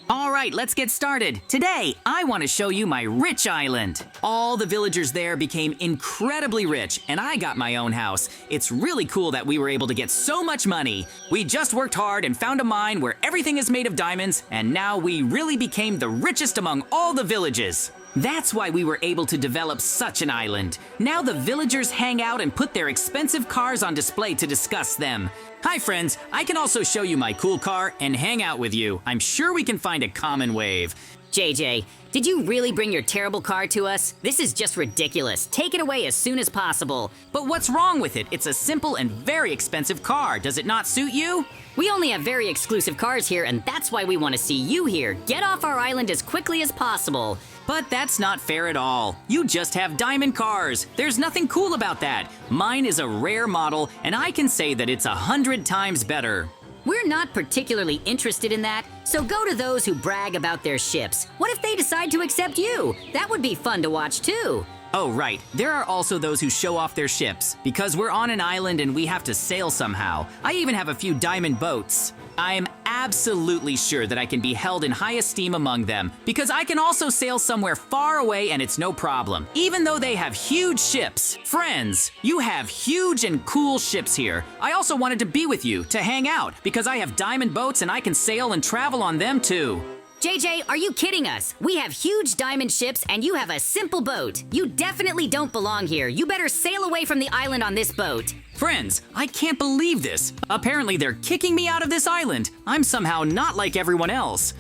All right, let's get started. Today, I want to show you my rich island. All the villagers there became incredibly rich, and I got my own house. It's really cool that we were able to get so much money. We just worked hard and found a mine where everything is made of diamonds, and now we really became the richest among all the villages. That's why we were able to develop such an island. Now the villagers hang out and put their expensive cars on display to discuss them. Hi friends, I can also show you my cool car and hang out with you. I'm sure we can find a common wave. JJ, did you really bring your terrible car to us? This is just ridiculous. Take it away as soon as possible. But what's wrong with it? It's a simple and very expensive car. Does it not suit you? We only have very exclusive cars here, and that's why we want to see you here. Get off our island as quickly as possible. But that's not fair at all. You just have diamond cars. There's nothing cool about that. Mine is a rare model, and I can say that it's 100 times better. We're not particularly interested in that, so go to those who brag about their ships. What if they decide to accept you? That would be fun to watch too. Oh, right. There are also those who show off their ships. Because we're on an island and we have to sail somehow. I even have a few diamond boats. I am absolutely sure that I can be held in high esteem among them, because I can also sail somewhere far away and it's no problem, even though they have huge ships. Friends, you have huge and cool ships here. I also wanted to be with you, to hang out, because I have diamond boats and I can sail and travel on them too. JJ, are you kidding us? We have huge diamond ships and you have a simple boat. You definitely don't belong here. You better sail away from the island on this boat. Friends, I can't believe this. Apparently they're kicking me out of this island. I'm somehow not like everyone else.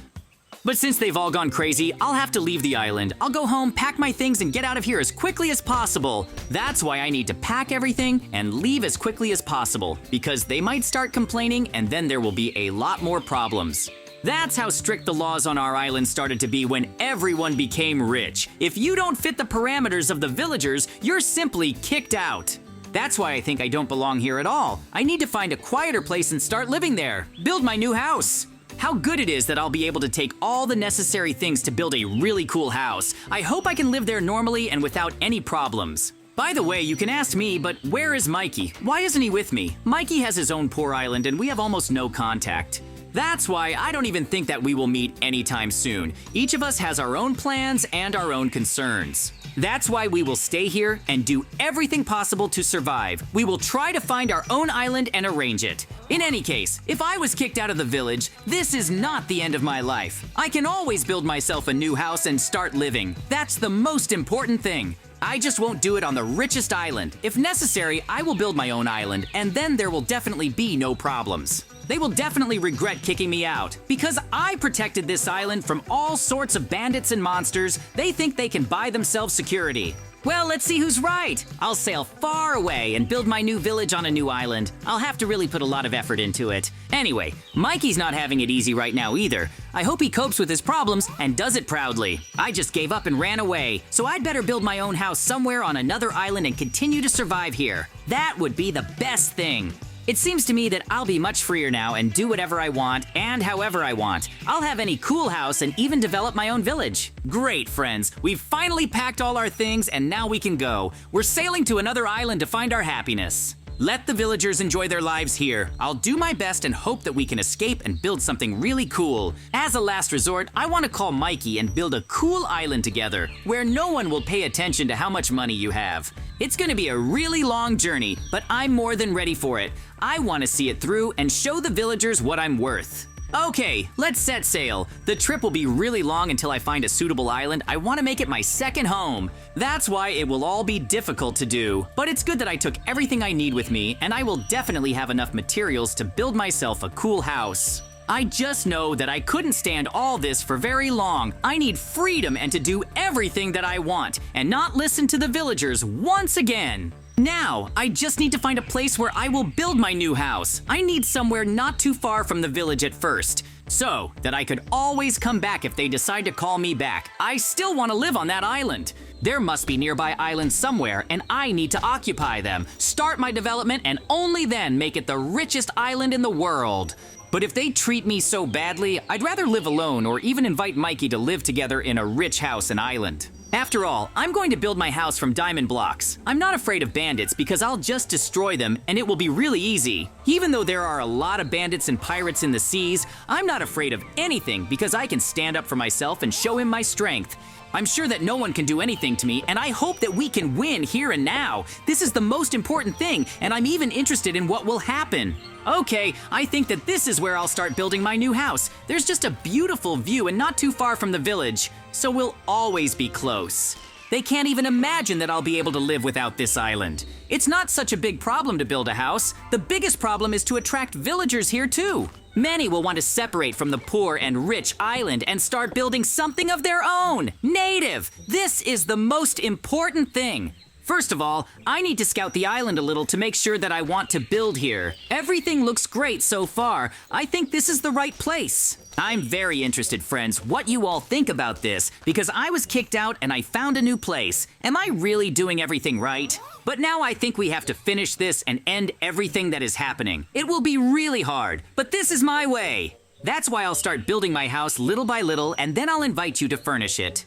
But since they've all gone crazy, I'll have to leave the island. I'll go home, pack my things, and get out of here as quickly as possible. That's why I need to pack everything and leave as quickly as possible, because they might start complaining and then there will be a lot more problems. That's how strict the laws on our island started to be when everyone became rich. If you don't fit the parameters of the villagers, you're simply kicked out. That's why I think I don't belong here at all. I need to find a quieter place and start living there. Build my new house. How good it is that I'll be able to take all the necessary things to build a really cool house. I hope I can live there normally and without any problems. By the way, you can ask me, but where is Mikey? Why isn't he with me? Mikey has his own poor island and we have almost no contact. That's why I don't even think that we will meet anytime soon. Each of us has our own plans and our own concerns. That's why we will stay here and do everything possible to survive. We will try to find our own island and arrange it. In any case, if I was kicked out of the village, this is not the end of my life. I can always build myself a new house and start living. That's the most important thing. I just won't do it on the richest island. If necessary, I will build my own island, and then there will definitely be no problems. They will definitely regret kicking me out. Because I protected this island from all sorts of bandits and monsters, they think they can buy themselves security. Well, let's see who's right. I'll sail far away and build my new village on a new island. I'll have to really put a lot of effort into it. Anyway, Mikey's not having it easy right now either. I hope he copes with his problems and does it proudly. I just gave up and ran away, so I'd better build my own house somewhere on another island and continue to survive here. That would be the best thing. It seems to me that I'll be much freer now and do whatever I want and however I want. I'll have any cool house and even develop my own village. Great, friends. We've finally packed all our things and now we can go. We're sailing to another island to find our happiness. Let the villagers enjoy their lives here. I'll do my best and hope that we can escape and build something really cool. As a last resort, I want to call Mikey and build a cool island together where no one will pay attention to how much money you have. It's going to be a really long journey, but I'm more than ready for it. I want to see it through and show the villagers what I'm worth. Okay, let's set sail. The trip will be really long until I find a suitable island. I want to make it my second home. That's why it will all be difficult to do. But it's good that I took everything I need with me, and I will definitely have enough materials to build myself a cool house. I just know that I couldn't stand all this for very long. I need freedom and to do everything that I want, and not listen to the villagers once again. Now, I just need to find a place where I will build my new house. I need somewhere not too far from the village at first, so that I could always come back if they decide to call me back. I still want to live on that island. There must be nearby islands somewhere, and I need to occupy them, start my development, and only then make it the richest island in the world. But if they treat me so badly, I'd rather live alone or even invite Mikey to live together in a rich house and island. After all, I'm going to build my house from diamond blocks. I'm not afraid of bandits because I'll just destroy them and it will be really easy. Even though there are a lot of bandits and pirates in the seas, I'm not afraid of anything because I can stand up for myself and show him my strength. I'm sure that no one can do anything to me, and I hope that we can win here and now. This is the most important thing, and I'm even interested in what will happen. Okay, I think that this is where I'll start building my new house. There's just a beautiful view and not too far from the village, so we'll always be close. They can't even imagine that I'll be able to live without this island. It's not such a big problem to build a house. The biggest problem is to attract villagers here too. Many will want to separate from the poor and rich island and start building something of their own, native. This is the most important thing. First of all, I need to scout the island a little to make sure that I want to build here. Everything looks great so far. I think this is the right place. I'm very interested, friends, what you all think about this, because I was kicked out and I found a new place. Am I really doing everything right? But now I think we have to finish this and end everything that is happening. It will be really hard, but this is my way. That's why I'll start building my house little by little, and then I'll invite you to furnish it.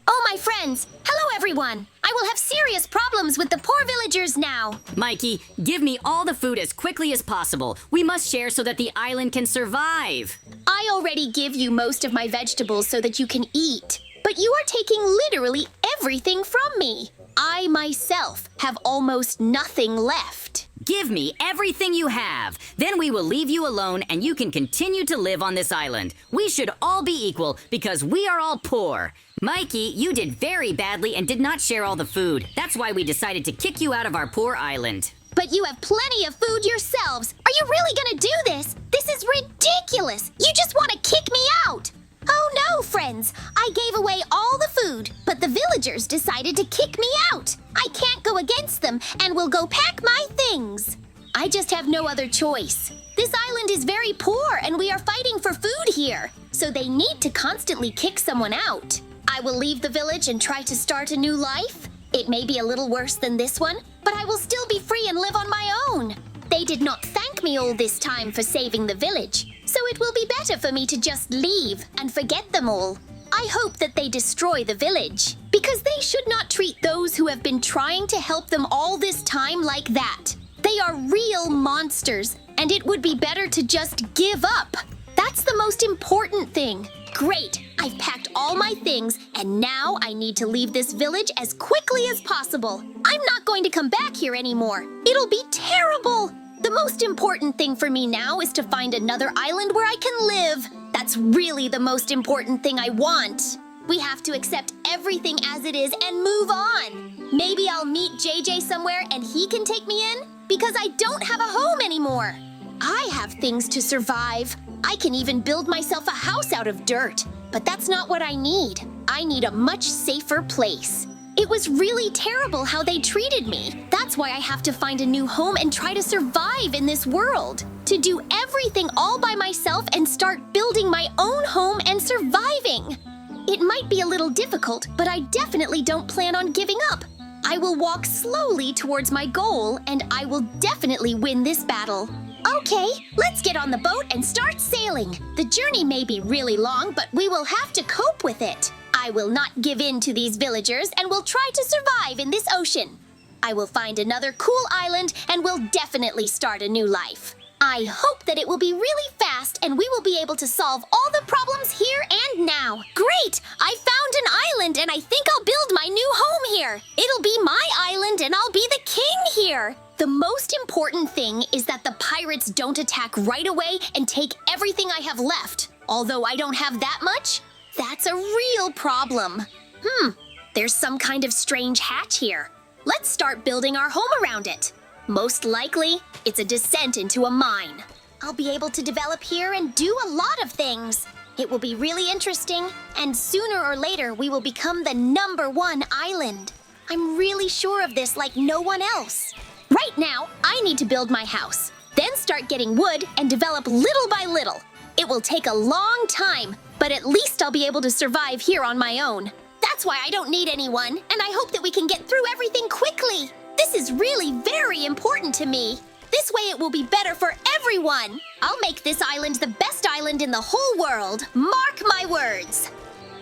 Oh, my friends! Hello, everyone! I will have serious problems with the poor villagers now. Mikey, give me all the food as quickly as possible. We must share so that the island can survive. I already give you most of my vegetables so that you can eat. But you are taking literally everything from me. I myself have almost nothing left. Give me everything you have. Then we will leave you alone and you can continue to live on this island. We should all be equal because we are all poor. Mikey, you did very badly and did not share all the food. That's why we decided to kick you out of our poor island. But you have plenty of food yourselves. Are you really gonna do this? This is ridiculous. You just want to kick me out. Oh no, friends. I gave away all the food, but the villagers decided to kick me out. I can't go against them and will go pack my things. I just have no other choice. This island is very poor and we are fighting for food here, so they need to constantly kick someone out. I will leave the village and try to start a new life. It may be a little worse than this one, but I will still be free and live on my own. They did not thank me all this time for saving the village, so it will be better for me to just leave and forget them all. I hope that they destroy the village, because they should not treat those who have been trying to help them all this time like that. They are real monsters, and it would be better to just give up. That's the most important thing. Great, I've packed all my things, and now I need to leave this village as quickly as possible. I'm not going to come back here anymore. It'll be terrible. The most important thing for me now is to find another island where I can live. That's really the most important thing I want. We have to accept everything as it is and move on. Maybe I'll meet JJ somewhere and he can take me in, because I don't have a home anymore. I have things to survive. I can even build myself a house out of dirt, but that's not what I need. I need a much safer place. It was really terrible how they treated me. That's why I have to find a new home and try to survive in this world. To do everything all by myself and start building my own home and surviving. It might be a little difficult, but I definitely don't plan on giving up. I will walk slowly towards my goal, and I will definitely win this battle. Okay, let's get on the boat and start sailing. The journey may be really long, but we will have to cope with it. I will not give in to these villagers and will try to survive in this ocean. I will find another cool island and will definitely start a new life. I hope that it will be really fast and we will be able to solve all the problems here and now. Great! I found an island and I think I'll build my new home here. It'll be my island and I'll be the king here. The most important thing is that the pirates don't attack right away and take everything I have left. Although I don't have that much, that's a real problem. There's some kind of strange hatch here. Let's start building our home around it. Most likely, it's a descent into a mine. I'll be able to develop here and do a lot of things. It will be really interesting, and sooner or later we will become the #1 island. I'm really sure of this like no one else. Right now, I need to build my house, then start getting wood and develop little by little. It will take a long time, but at least I'll be able to survive here on my own. That's why I don't need anyone, and I hope that we can get through everything quickly. This is really very important to me. This way it will be better for everyone. I'll make this island the best island in the whole world. Mark my words.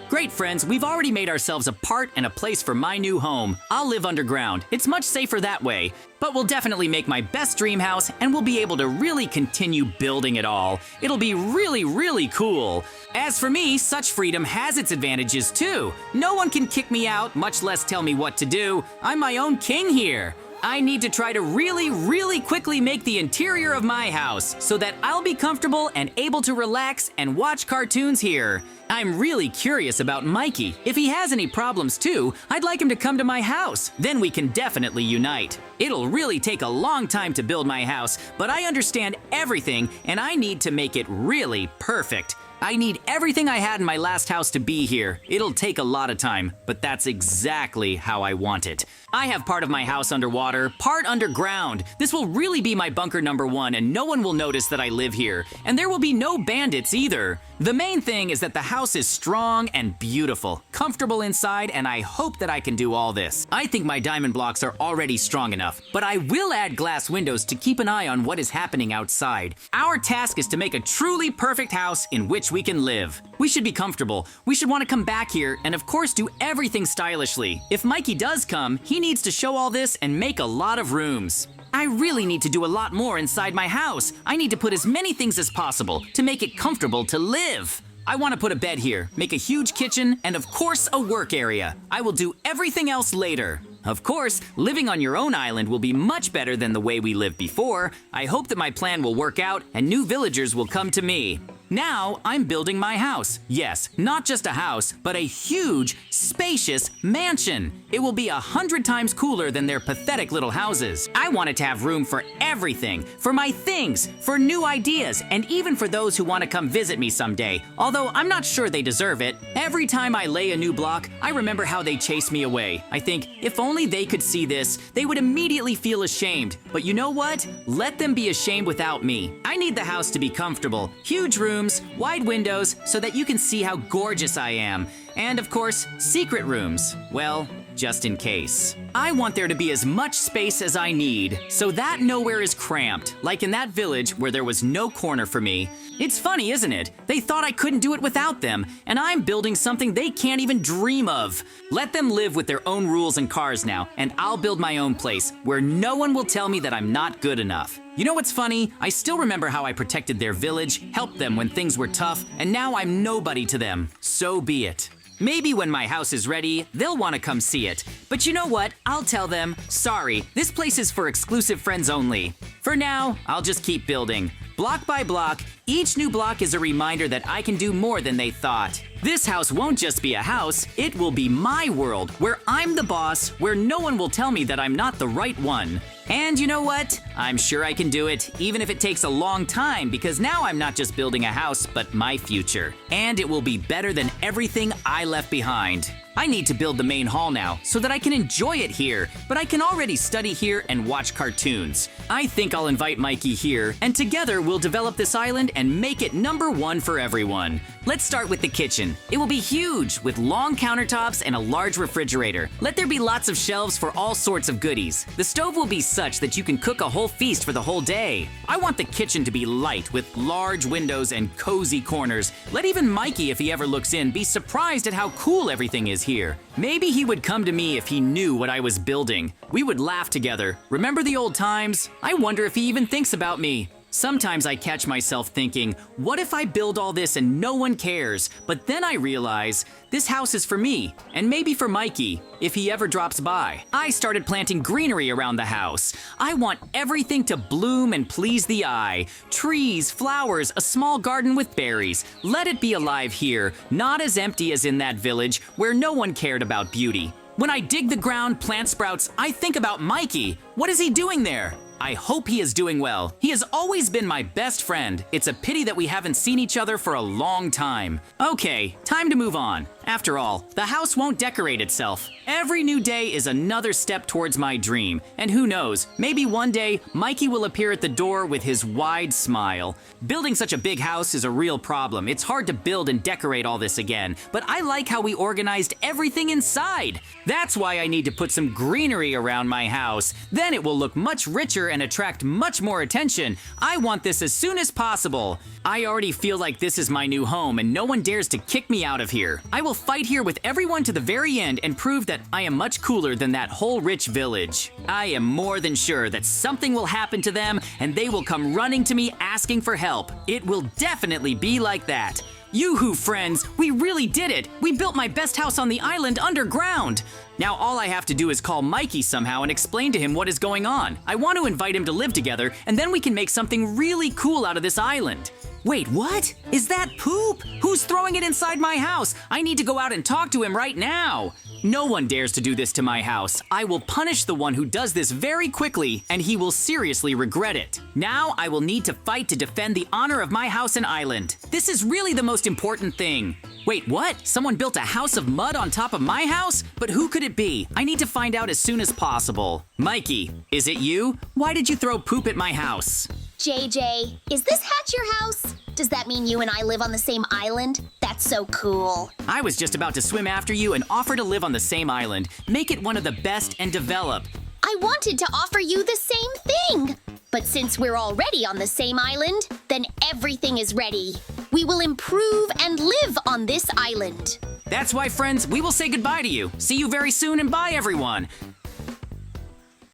Great, friends, we've already made ourselves a part and a place for my new home. I'll live underground. It's much safer that way. But we'll definitely make my best dream house, and we'll be able to really continue building it all. It'll be really, really cool. As for me, such freedom has its advantages too. No one can kick me out, much less tell me what to do. I'm my own king here. I need to try to really, really quickly make the interior of my house so that I'll be comfortable and able to relax and watch cartoons here. I'm really curious about Mikey. If he has any problems too, I'd like him to come to my house. Then we can definitely unite. It'll really take a long time to build my house, but I understand everything and I need to make it really perfect. I need everything I had in my last house to be here. It'll take a lot of time, but that's exactly how I want it. I have part of my house underwater, part underground. This will really be my bunker number 1, and no one will notice that I live here. And there will be no bandits either. The main thing is that the house is strong and beautiful, comfortable inside, and I hope that I can do all this. I think my diamond blocks are already strong enough, but I will add glass windows to keep an eye on what is happening outside. Our task is to make a truly perfect house in which we can live. We should be comfortable. We should want to come back here and of course do everything stylishly. If Mikey does come, he needs to show all this and make a lot of rooms. I really need to do a lot more inside my house. I need to put as many things as possible to make it comfortable to live. I want to put a bed here, make a huge kitchen, and of course a work area. I will do everything else later. Of course, living on your own island will be much better than the way we lived before. I hope that my plan will work out and new villagers will come to me. Now, I'm building my house. Yes, not just a house, but a huge, spacious mansion. It will be 100 times cooler than their pathetic little houses. I want it to have room for everything, for my things, for new ideas, and even for those who want to come visit me someday, although I'm not sure they deserve it. Every time I lay a new block, I remember how they chased me away. I think, if only they could see this, they would immediately feel ashamed. But you know what? Let them be ashamed without me. I need the house to be comfortable. Huge rooms, wide windows, so that you can see how gorgeous I am. And of course, secret rooms. Well, just in case. I want there to be as much space as I need, so that nowhere is cramped, like in that village where there was no corner for me. It's funny, isn't it? They thought I couldn't do it without them, and I'm building something they can't even dream of. Let them live with their own rules and cars now, and I'll build my own place, where no one will tell me that I'm not good enough. You know what's funny? I still remember how I protected their village, helped them when things were tough, and now I'm nobody to them. So be it. Maybe when my house is ready, they'll want to come see it. But you know what? I'll tell them, sorry, this place is for exclusive friends only. For now, I'll just keep building. Block by block, each new block is a reminder that I can do more than they thought. This house won't just be a house, it will be my world, where I'm the boss, where no one will tell me that I'm not the right one. And you know what? I'm sure I can do it, even if it takes a long time, because now I'm not just building a house, but my future. And it will be better than everything I left behind. I need to build the main hall now, so that I can enjoy it here, but I can already study here and watch cartoons. I think I'll invite Mikey here, and together we'll develop this island and make it #1 for everyone. Let's start with the kitchen. It will be huge, with long countertops and a large refrigerator. Let there be lots of shelves for all sorts of goodies. The stove will be such that you can cook a whole feast for the whole day. I want the kitchen to be light, with large windows and cozy corners. Let even Mikey, if he ever looks in, be surprised at how cool everything is here. Maybe he would come to me if he knew what I was building. We would laugh together. Remember the old times? I wonder if he even thinks about me. Sometimes I catch myself thinking, what if I build all this and no one cares? But then I realize, this house is for me, and maybe for Mikey, if he ever drops by. I started planting greenery around the house. I want everything to bloom and please the eye. Trees, flowers, a small garden with berries. Let it be alive here, not as empty as in that village where no one cared about beauty. When I dig the ground, plant sprouts, I think about Mikey. What is he doing there? I hope he is doing well. He has always been my best friend. It's a pity that we haven't seen each other for a long time. Okay, time to move on. After all, the house won't decorate itself. Every new day is another step towards my dream. And who knows, maybe one day, Mikey will appear at the door with his wide smile. Building such a big house is a real problem. It's hard to build and decorate all this again, but I like how we organized everything inside. That's why I need to put some greenery around my house. Then it will look much richer and attract much more attention. I want this as soon as possible. I already feel like this is my new home and no one dares to kick me out of here. I will fight here with everyone to the very end and prove that I am much cooler than that whole rich village. I am more than sure that something will happen to them and they will come running to me asking for help. It will definitely be like that. Yoo-hoo, friends, we really did it! We built my best house on the island underground! Now all I have to do is call Mikey somehow and explain to him what is going on. I want to invite him to live together, and then we can make something really cool out of this island. Wait, what? Is that poop? Who's throwing it inside my house? I need to go out and talk to him right now. No one dares to do this to my house. I will punish the one who does this very quickly, and he will seriously regret it. Now I will need to fight to defend the honor of my house and island. This is really the most important thing. Wait, what? Someone built a house of mud on top of my house? But who could it be? I need to find out as soon as possible. Mikey, is it you? Why did you throw poop at my house? JJ, is this hatch your house? Does that mean you and I live on the same island? That's so cool. I was just about to swim after you and offer to live on the same island. Make it one of the best and develop. I wanted to offer you the same thing. But since we're already on the same island, then everything is ready. We will improve and live on this island. That's why, friends, we will say goodbye to you. See you very soon and bye, everyone.